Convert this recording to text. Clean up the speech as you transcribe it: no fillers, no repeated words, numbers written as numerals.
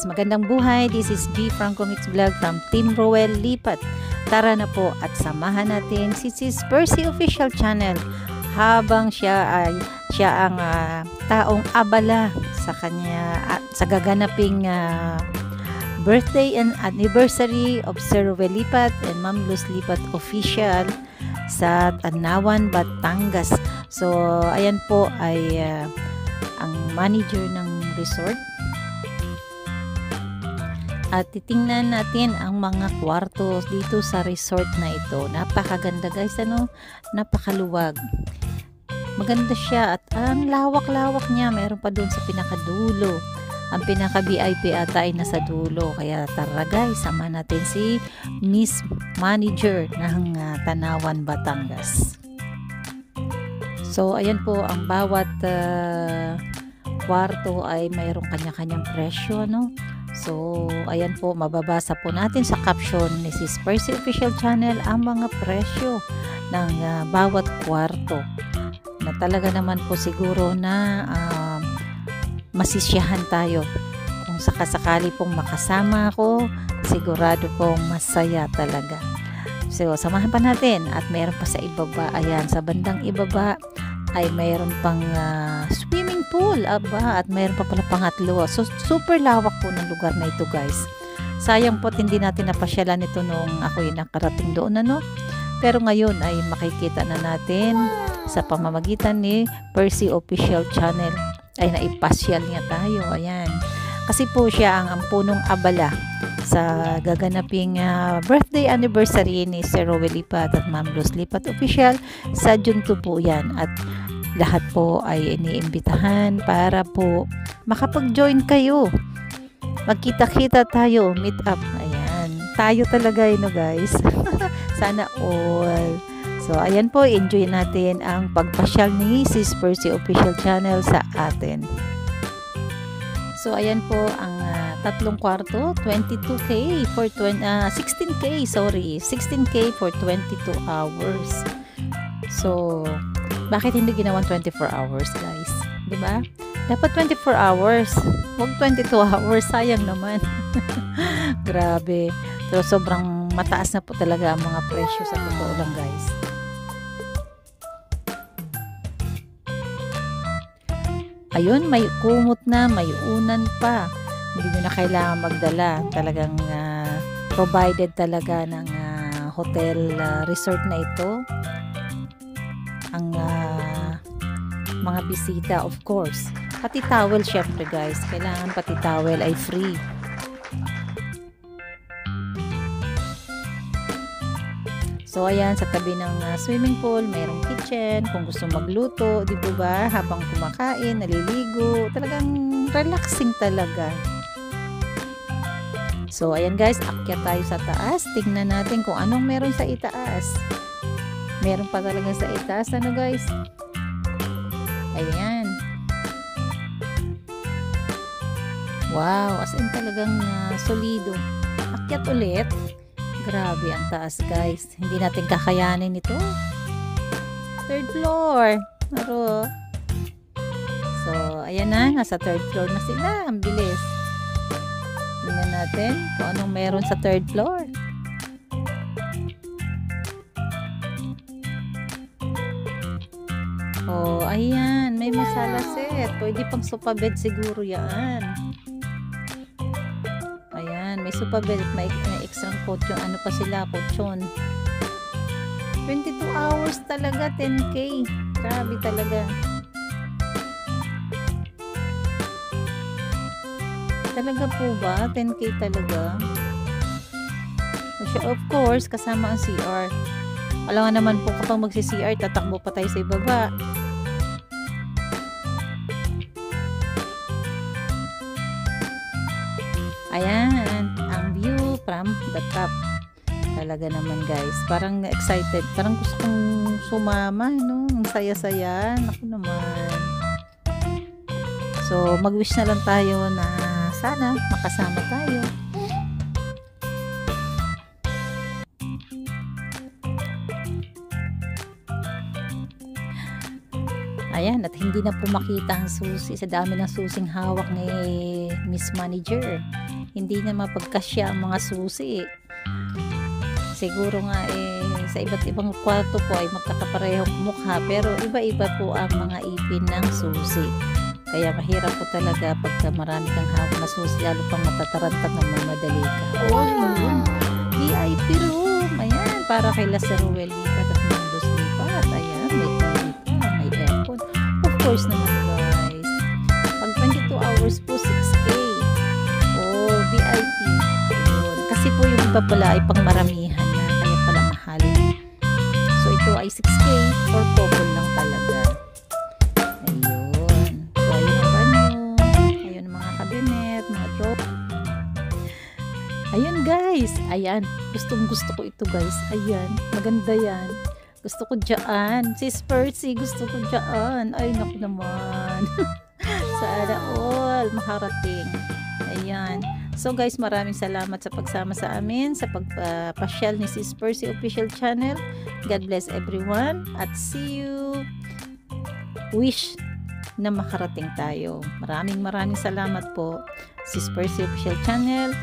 guys, magandang buhay. This is G Franco Mix Vlog from Team Roel Lipat. Tara na po at samahan natin si Sis Percy Official Channel habang siya ang taong abala sa kanya sa gaganaping birthday and anniversary of Sir Roel Lipat and Ma'am Luz Lipat Official sa Tanawan, Batangas. So ayan po ay ang manager ng resort. At titingnan natin ang mga kwartos dito sa resort na ito. Napakaganda guys, napakaluwag. Maganda siya at ang lawak-lawak niya. Meron pa doon sa pinakadulo. Ang pinaka-VIP ata ay nasa dulo. Kaya tara guys, sama natin si Miss Manager ng Tanawan, Batangas. So ayan po, ang bawat kwarto ay mayroong kanya-kanyang presyo, So, ayan po, mababasa po natin sa caption ni Sis Percy Official Channel ang mga presyo ng bawat kwarto. Na talaga naman po siguro na masisiyahan tayo. Kung sakasakali pong makasama ako, sigurado pong masaya talaga. So, samahan pa natin at mayroon pa sa ibaba. Ayan, sa bandang ibaba ay mayroon pang swimming pool, at mayroon pa pala pangatlo. So super lawak po ng lugar na ito guys. Sayang po hindi natin napasyalan ito noong ako'y nakarating doon pero ngayon ay makikita na natin sa pamamagitan ni Percy Official Channel ay naipasyal niya tayo. Ayan, kasi po siya ang punong abala sa gaganaping birthday anniversary ni Sir Roel Lipat at Ma'am Luz Lipat Official sa June 2 po yan, at lahat po ay iniimbitahan para po makapag-join kayo, magkita-kita tayo, meet up. Ayan, tayo talaga guys. Sana all. So ayan po, enjoy natin ang pagpasyal ni Sis Percy Official Channel sa atin. So ayan po ang tatlong kwarto, 22K for 16K, 16K for 22 hours. So bakit hindi ginawang 24 hours guys? 'Di ba? Dapat 24 hours. Huwag 22 hours, sayang naman. Grabe. So sobrang mataas na po talaga ang mga presyo sa totoo lang guys. Ayun, may kumot na, may unan pa. Hindi nyo na kailangan magdala. Talagang provided talaga ng hotel resort na ito. Ang mga bisita, of course. Pati towel syempre guys. Kailangan pati towel ay free. So ayan, sa tabi ng swimming pool, mayroong kitchen. Kung gusto magluto, di ba? Habang kumakain, naliligo. Talagang relaxing talaga. So ayan guys, akyat tayo sa taas. Tingnan natin kung anong meron sa itaas. Meron pa talaga sa itaas, guys? Ayan. Wow, as in talagang solido. Akyat ulit. Grabe ang taas, guys. Hindi natin kakayanin ito. Third floor. Aro. So, ayan na. Nasa third floor na sila. Ang bilis. Tingnan natin kung anong meron sa third floor. Oh, ayan. May masala set. Pwede pang sofa bed siguro yan. Ayan. May sofa bed at may extra kutsyon. Ano pa sila? Kutsyon. 22 hours talaga. 10K. Grabe talaga. Talaga po ba? 10K talaga? Of course, kasama ang CR. Alam nga naman po kapag magsi-CR, tatakbo pa tayo sa ibaba. Ayan, ang view from the top. Talaga naman guys. Parang excited. Parang gusto kong sumama, Ang saya-saya. Naku naman. So, mag-wish na lang tayo na sana makasama tayo. Ayan, at hindi na po makita ang susi sa dami ng susing hawak ni Miss Manager. hindi na mapagkasya ang mga susi. Siguro nga sa iba't ibang kwarto po ay magkakaparehong mukha, pero iba-iba po ang mga ipin ng susi. Kaya mahirap po talaga pagka marami kang hawak na susi, lalo pang matatarantag ng mamadali ka. VIP room, ayan, para kay Lazaruel Lipat at Mandos Lipat. Ayan, may TV pa, may aircon. Of course naman guys, pag 22 hours po 6K. VIP. Ayun. Kasi po yung iba pala ay pang maramihan na, kaya pala mahal. So ito ay 6K for couple lang talaga. Ayun. So ayun ang banyo. Ayun ang mga cabinet, mga drawer. Ayun guys. Ayan. Gustong gusto ko ito guys. Ayan. Maganda yan. Gusto ko dyan. Sis Percy, gusto ko dyan. Ay naku naman. Sana all makarating. Ayan. So guys, maraming salamat sa pagsama sa amin sa pagpapasyal ni Sis Percy Official Channel. God bless everyone at see you. Wish na makarating tayo. Maraming salamat po, Sis Percy Official Channel.